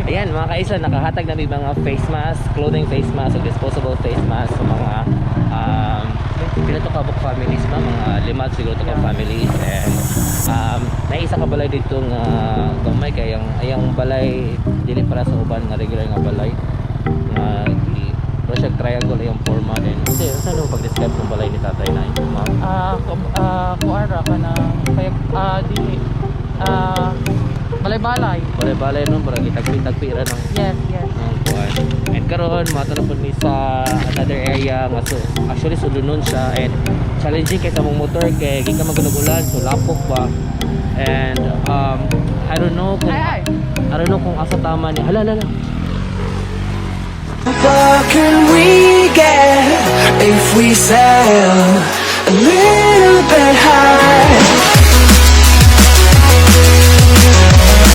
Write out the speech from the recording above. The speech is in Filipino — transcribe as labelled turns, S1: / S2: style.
S1: Ayan mga kaisa, nakahatag na may mga face mask, clothing face mask o disposable face mask sa mga pila to kabuk families ba, mga 5 siguro to ka families. And naisa ka balay dito nga gamay kay ayang balay dili para sa uban nga regular nga balay nga project triangle yung forma din. Kasi saan mo pag-describe ng balay ni tatay na yun, ma'am?
S2: Kuara ka na kaya dili balay-balay.
S1: Balay-balay no, para gitagpi-tagpira ng
S2: Yes.
S1: kuan. And karon mato na po ni sa another area nga so actually sulunon siya and challenging kay sa mong motor kay gikan magunog-ulan so lapok ba. And I don't know kung asa tama ni hala.
S3: What can we get if we sail a little bit high?